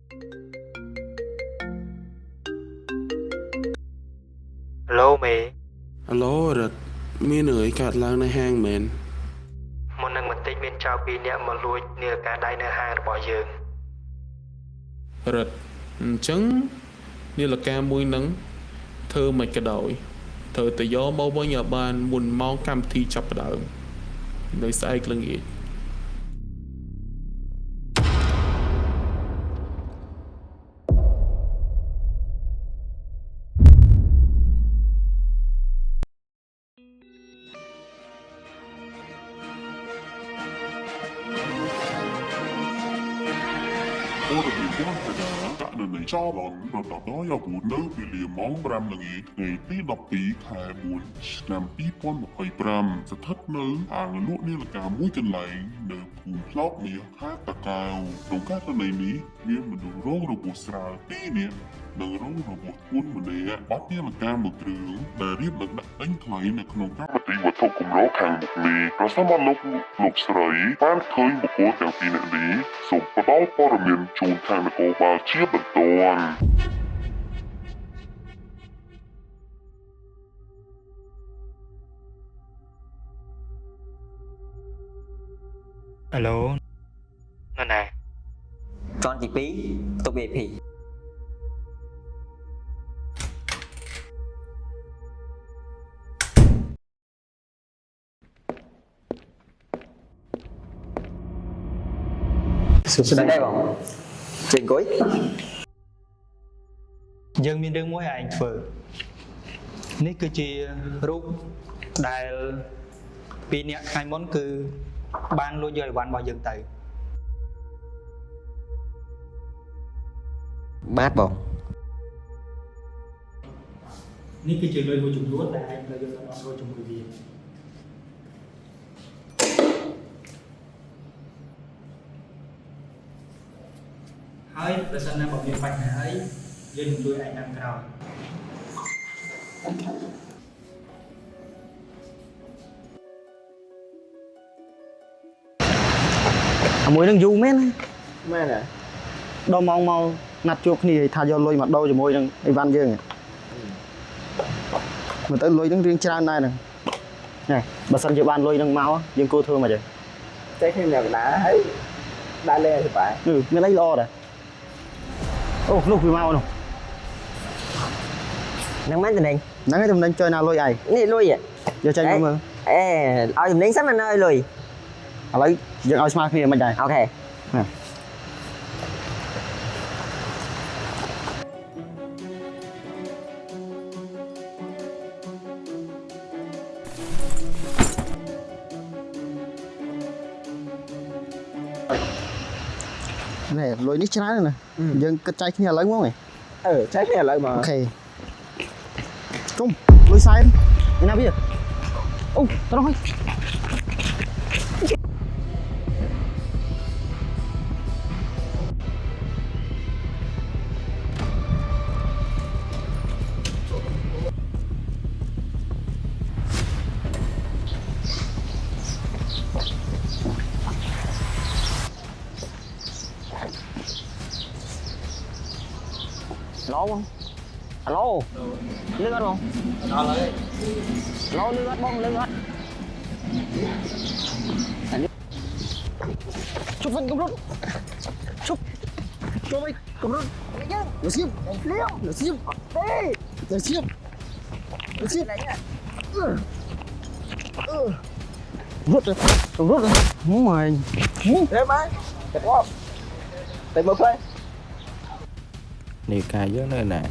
Lô mày, អាឡូរត់មានរឿងអីកើតឡើងនៅហាងមែន មុននឹងបន្តិចមានចៅពីរនាក់មកលួចនាឡិកាដៃនៅហាងរបស់យើង រត់អញ្ចឹងនាឡិកាមួយហ្នឹងធ្វើមិនក៏ដោយត្រូវតែយកមកវិញឲ្យបានមុនម៉ោងកម្មវិធីចាប់ផ្ដើមនៅស្អែកល្ងាច ព័ត៌មានព័ន្ធកណាករណីចោលឡងរដ្ឋាភិបាលយកនៅវេលាម៉ោង5ល្ងាចថ្ងៃទី12ខែ4ឆ្នាំ2025ស្ថិតនៅហាងលក់នាឡិកាមួយកន្លែងនៅភូមិផ្លោកមាសខេត្តតាកែវក្នុងករណីនេះមានមនុស្សរងរបួសស្រាល2នាក់និងរងរបួសធ្ងន់ម្នាក់បាត់នាឡិកាមួយគ្រឿងដែលរៀបនឹងដាក់ដេញថ្លៃនៅក្នុងកម្មវិធីវត្ថុគម្រោងខាងមុខនេះប្រសិនបើលោកស្រីបានឃើញបុគ្គលទាំងពីរនាក់នេះសូមផ្ដល់ព័ត៌មានជូនខាងនគរបាលជាបន្ទាន់ Alo, nó nè. ជាន់ទី2ទុក VIP សួស្តីបងជើងអង្គុយ យើងមានរឿងមួយឲ្យឯងធ្វើនេះគឺជារូបដែលពីរនាក់ថ្ងៃមុនគឺបានលួចយកអីវ៉ាន់របស់យើងទៅ បាទបង នេះគឺជាលុយមួយចំនួនដែលឯងត្រូវយកទៅអត់រួចជាមួយវាហើយប្រសិនណាបើមានបញ្ហាអីយើងនឹងជួយឯងតាមក្រោយ មួយនឹងយូរមែន មែនហ៎ ដល់ម៉ោងមកណាត់ជួបគ្នាថាយកលុយមកដូរជាមួយនឹងអីវ៉ាន់យើងមើលទៅលុយនឹងរៀងច្រើនដែរហ្នឹងណែបើសិនជាបានលុយនឹងមកយើងគួរធ្វើមកទេ តែគ្នាម្នាក់កណ្ដាលហើយដើរលេងឲ្យសប្បាយ មានអីល្អដែរអូនោះវាមកនោះ នឹងមិនតំណែង ហ្នឹងហើយតំណែងជួយណាលុយឯង នេះលុយហ៎ យកចេញមកមើល អេឲ្យតំណែងសិនមិនឲ្យលុយ ឥឡូវយើងឲ្យស្មើគ្នាមិនដែរ អូខេ ណែលុយនេះច្រើនណាស់យើងគិតចែកគ្នាឥឡូវមកហ៎ ចែកគ្នាឥឡូវមក អូខេជុំលុយសែនឯណាវាអូទៅនោះហើយ Alo không? Alo. Lương hết không? Đó lấy Alo lương hết không? Lương hết. chụp phần cầm rút chụp cho mày cầm rút nó xiêm nó xiêm nó xiêm nó xiêm rút rồi cầm rút rồi muốn mày Thế mày. Đẹp không? Tìm một phê. នេះកាយយើងនៅណា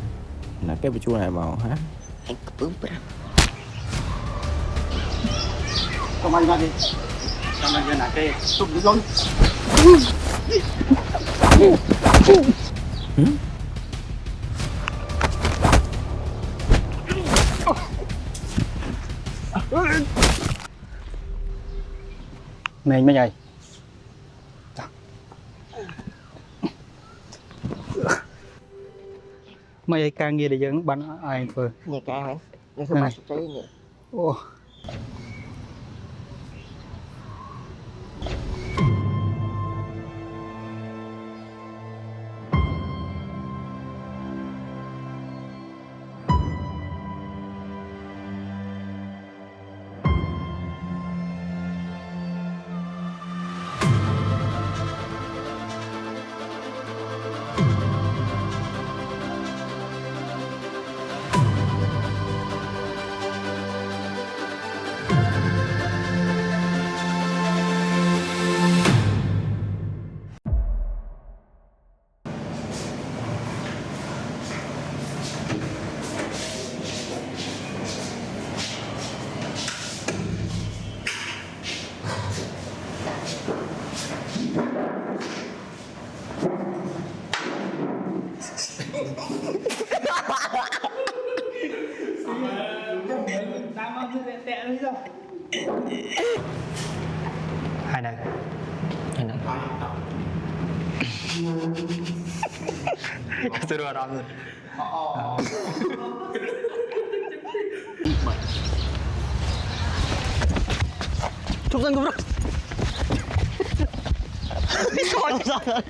ណាគេបញ្ជូនឲ្យមកហា Anh cứ bướng bạ. cầm anh ra đi cầm anh ra nè cái chụp đi luôn Mày mới nhảy mấy ai càng nghe để dân bắn ai vừa Nhà ca hả? Nhà không phải trái nhỉ? ô Suruh orang tu. Chụp danh bro. Chụp danh.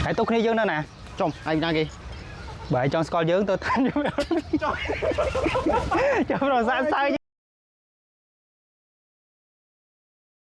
Hãy tốtគ្នាយើងនៅណា Chồng, anh đang kì. បើឲ្យចង់ស្គាល់យើងទៅតាមខ្ញុំ ចាំរកសាកសើ